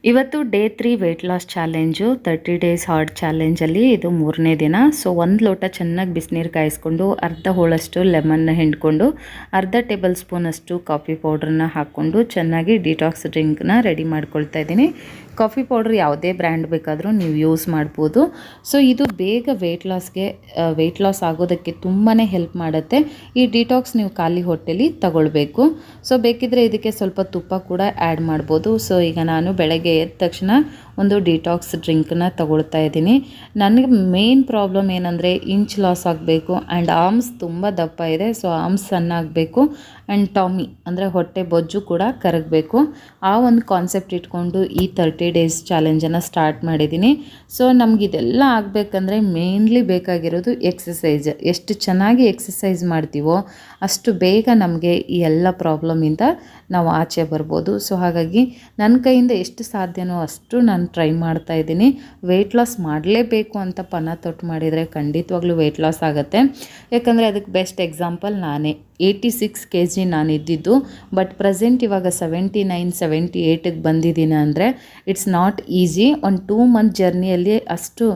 ಇವತ್ತು day 3 weight loss challenge 30 days hard ಚಾಲೆಂಜಲ್ಲಿ ಇದು 3ನೇ ದಿನ. ಸೊ 1 ಲೋಟ ಚೆನ್ನಾಗಿ ಬಿಸಿನೀರು ಕಾಯಿಸ್ಕೊಂಡು ಅರ್ಧ ಹೋಳಷ್ಟು ಲೆಮನ್ನ ಹಿಂಡ್ಕೊಂಡು ಅರ್ಧ ಟೇಬಲ್ ಸ್ಪೂನಷ್ಟು ಕಾಫಿ ಪೌಡ್ರನ್ನ ಹಾಕ್ಕೊಂಡು ಚೆನ್ನಾಗಿ ಡಿಟಾಕ್ಸ್ ಡ್ರಿಂಕ್ನ ರೆಡಿ ಮಾಡ್ಕೊಳ್ತಾ ಇದ್ದೀನಿ. ಕಾಫಿ ಪೌಡ್ರ್ ಯಾವುದೇ ಬ್ರ್ಯಾಂಡ್ ಬೇಕಾದರೂ ನೀವು ಯೂಸ್ ಮಾಡ್ಬೋದು. ಸೊ ಇದು ಬೇಗ ವೆಯ್ಟ್ ಲಾಸ್ ಆಗೋದಕ್ಕೆ ತುಂಬಾ ಹೆಲ್ಪ್ ಮಾಡುತ್ತೆ. ಈ ಡಿಟಾಕ್ಸ್ ನೀವು ಖಾಲಿ ಹೊಟ್ಟೆಲಿ ತಗೊಳ್ಬೇಕು. ಸೊ ಬೇಕಿದ್ರೆ ಇದಕ್ಕೆ ಸ್ವಲ್ಪ ತುಪ್ಪ ಕೂಡ ಆ್ಯಡ್ ಮಾಡ್ಬೋದು. ಸೊ ಈಗ ನಾನು ಬೆಳಗ್ಗೆ ಎದ್ದ ತಕ್ಷಣ ಒಂದು ಡಿಟಾಕ್ಸ್ ಡ್ರಿಂಕ್ನ ತಗೊಳ್ತಾ ಇದ್ದೀನಿ. ನನಗೆ ಮೇನ್ ಪ್ರಾಬ್ಲಮ್ ಏನಂದರೆ ಇಂಚ್ ಲಾಸ್ ಆಗಬೇಕು ಆ್ಯಂಡ್ ಆರ್ಮ್ಸ್ ತುಂಬ ದಪ್ಪ ಇದೆ. ಸೊ ಆರ್ಮ್ಸ್ ಸಣ್ಣ ಆಗಬೇಕು ಆ್ಯಂಡ್ ಟಾಮಿ ಅಂದರೆ ಹೊಟ್ಟೆ ಬೊಜ್ಜು ಕೂಡ ಕರಗಬೇಕು. ಆ ಒಂದು ಕಾನ್ಸೆಪ್ಟ್ ಇಟ್ಕೊಂಡು ಈ 30 ಡೇಸ್ ಚಾಲೆಂಜನ್ನು ಸ್ಟಾರ್ಟ್ ಮಾಡಿದ್ದೀನಿ. ಸೊ ನಮಗಿದೆಲ್ಲ ಆಗಬೇಕಂದ್ರೆ ಮೇನ್ಲಿ ಬೇಕಾಗಿರೋದು ಎಕ್ಸಸೈಸ್. ಎಷ್ಟು ಚೆನ್ನಾಗಿ ಎಕ್ಸಸೈಸ್ ಮಾಡ್ತೀವೋ ಅಷ್ಟು ಬೇಗ ನಮಗೆ ಈ ಎಲ್ಲ ಪ್ರಾಬ್ಲಮಿಂದ ನಾವು ಆಚೆ ಬರ್ಬೋದು. ಸೊ ಹಾಗಾಗಿ ನನ್ನ ಕೈಯಿಂದ ಎಷ್ಟು ಸಾಧ್ಯನೋ ಅಷ್ಟು ನಾನು ಟ್ರೈ ಮಾಡ್ತಾ ಇದ್ದೀನಿ. ವೆಯ್ಟ್ ಲಾಸ್ ಮಾಡಲೇಬೇಕು ಅಂತ ಪಣ ತೊಟ್ಟು ಮಾಡಿದರೆ ಖಂಡಿತವಾಗ್ಲೂ ವೆಯ್ಟ್ ಲಾಸ್ ಆಗುತ್ತೆ. ಯಾಕಂದರೆ ಅದಕ್ಕೆ ಬೆಸ್ಟ್ ಎಕ್ಸಾಂಪಲ್ ನಾನೇ. 86 kg ನಾನು ಇದ್ದಿದ್ದು, ಬಟ್ ಪ್ರೆಸೆಂಟ್ ಇವಾಗ 79, 78ಗೆ ಬಂದಿದ್ದೀನಿ. ಅಂದರೆ ಇಟ್ಸ್ ನಾಟ್ ಈಸಿ. ಒಂದು 2 ಮಂತ್ ಜರ್ನಿಯಲ್ಲಿ ಅಷ್ಟು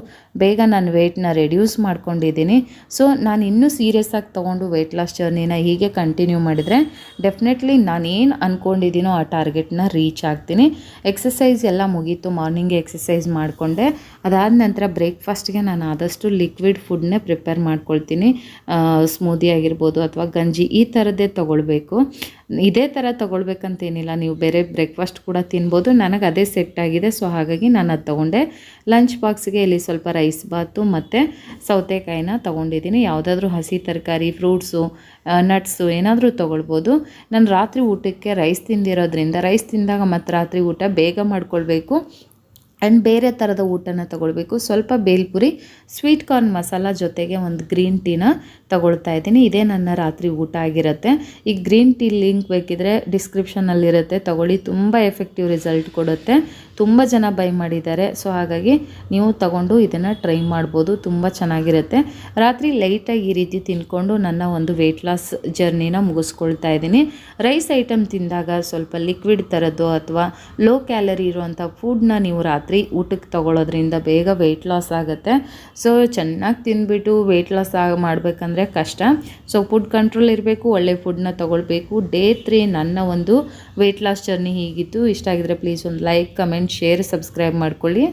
ಬೇಗ ನಾನು ವೆಯ್ಟ್ನ ರೆಡ್ಯೂಸ್ ಮಾಡ್ಕೊಂಡಿದ್ದೀನಿ. ಸೊ ನಾನು ಇನ್ನೂ ಸೀರಿಯಸ್ ಆಗಿ ತೊಗೊಂಡು ವೆಯ್ಟ್ ಲಾಸ್ ಜರ್ನಿನ ಹೀಗೆ ಕಂಟಿನ್ಯೂ ಮಾಡಿದರೆ ಡೆಫಿನೆಟ್ಲಿ ನಾನೇನು ಅಂದ್ಕೊಂಡಿದ್ದೀನೋ ಆ ಟಾರ್ಗೆಟ್ನ ರೀಚ್ ಆಗ್ತೀನಿ. ಎಕ್ಸಸೈಸ್ ಎಲ್ಲ ಮುಗೀತು. ಮಾರ್ನಿಂಗ್ಗೆ ಎಕ್ಸಸೈಸ್ ಮಾಡಿಕೊಂಡೆ. ಅದಾದ ನಂತರ ಬ್ರೇಕ್ಫಾಸ್ಟ್ಗೆ ನಾನು ಆದಷ್ಟು ಲಿಕ್ವಿಡ್ ಫುಡ್ನೇ ಪ್ರಿಪೇರ್ ಮಾಡ್ಕೊಳ್ತೀನಿ. ಸ್ಮೂದಿ ಆಗಿರ್ಬೋದು ಅಥವಾ ಗಂಜಿ ಈ ಥರದ್ದೇ ತೊಗೊಳ್ಬೇಕು. ಇದೇ ಥರ ತೊಗೊಳ್ಬೇಕಂತೇನಿಲ್ಲ, ನೀವು ಬೇರೆ ಬ್ರೇಕ್ಫಾಸ್ಟ್ ಕೂಡ ತಿನ್ಬೋದು. ನನಗೆ ಅದೇ ಸೆಟ್ ಆಗಿದೆ. ಸೊ ಹಾಗಾಗಿ ನಾನು ಅದು ತೊಗೊಂಡೆ. ಲಂಚ್ ಬಾಕ್ಸ್ಗೆ ಇಲ್ಲಿ ಸ್ವಲ್ಪ ರೈಸ್ ಬಾತು ಮತ್ತು ಸೌತೆಕಾಯಿನ ತೊಗೊಂಡಿದ್ದೀನಿ. ಯಾವುದಾದ್ರೂ ಹಸಿ ತರಕಾರಿ, ಫ್ರೂಟ್ಸು, ನಟ್ಸು ಏನಾದರೂ ತೊಗೊಳ್ಬೋದು. ನಾನು ರಾತ್ರಿ ಊಟಕ್ಕೆ ರೈಸ್ ತಿಂದಿರೋದ್ರಿಂದ ರೈಸ್ ತಿಂದಾಗ ಮತ್ತು ರಾತ್ರಿ ಊಟ ಬೇಗ ಮಾಡ್ಕೊಳ್ಬೇಕು ಆ್ಯಂಡ್ ಬೇರೆ ಥರದ ಊಟನ ತೊಗೊಳ್ಬೇಕು. ಸ್ವಲ್ಪ ಬೇಲ್ಪುರಿ, ಸ್ವೀಟ್ ಕಾರ್ನ್ ಮಸಾಲ ಜೊತೆಗೆ ಒಂದು ಗ್ರೀನ್ ಟೀನ ತೊಗೊಳ್ತಾ ಇದ್ದೀನಿ. ಇದೇ ನನ್ನ ರಾತ್ರಿ ಊಟ ಆಗಿರುತ್ತೆ. ಈ ಗ್ರೀನ್ ಟೀ ಲಿಂಕ್ ಬೇಕಿದ್ರೆ ಡಿಸ್ಕ್ರಿಪ್ಷನಲ್ಲಿರುತ್ತೆ, ತೊಗೊಳ್ಳಿ. ತುಂಬ ಎಫೆಕ್ಟಿವ್ ರಿಸಲ್ಟ್ ಕೊಡುತ್ತೆ. ತುಂಬ ಜನ ಬೈ ಮಾಡಿದ್ದಾರೆ. ಸೊ ಹಾಗಾಗಿ ನೀವು ತಗೊಂಡು ಇದನ್ನು ಟ್ರೈ ಮಾಡ್ಬೋದು. ತುಂಬ ಚೆನ್ನಾಗಿರುತ್ತೆ. ರಾತ್ರಿ ಲೈಟಾಗಿ ಈ ರೀತಿ ತಿಂದ್ಕೊಂಡು ನನ್ನ ಒಂದು ವೆಯ್ಟ್ ಲಾಸ್ ಜರ್ನಿನ ಮುಗಿಸ್ಕೊಳ್ತಾ ಇದ್ದೀನಿ. ರೈಸ್ ಐಟಮ್ ತಿಂದಾಗ ಸ್ವಲ್ಪ ಲಿಕ್ವಿಡ್ ಥರದ್ದು ಅಥವಾ ಲೋ ಕ್ಯಾಲರಿ ಇರುವಂಥ ಫುಡ್ನ ನೀವು ರಾತ್ರಿ ಊಟಕ್ಕೆ ತಗೊಳ್ಳೋದ್ರಿಂದ ಬೇಗ ವೆಯ್ಟ್ ಲಾಸ್ ಆಗುತ್ತೆ. ಸೊ ಚೆನ್ನಾಗಿ ತಿಂದ್ಬಿಟ್ಟು ವೆಯ್ಟ್ ಲಾಸ್ ಮಾಡಬೇಕಂದ್ರೆ ಕಷ್ಟ. ಸೊ ಫುಡ್ ಕಂಟ್ರೋಲ್ ಇರಬೇಕು, ಒಳ್ಳೆ ಫುಡ್ನ ತೊಗೊಳ್ಬೇಕು. ಡೇ 3 ನನ್ನ ಒಂದು ವೆಯ್ಟ್ ಲಾಸ್ ಜರ್ನಿ ಹೀಗಿತ್ತು. ಇಷ್ಟ ಆಗಿದ್ರೆ ಪ್ಲೀಸ್ ಒಂದು ಲೈಕ್, ಕಮೆಂಟ್, ಶೇರ್, ಸಬ್ಸ್ಕ್ರೈಬ್ ಮಾಡ್ಕೊಳ್ಳಿ.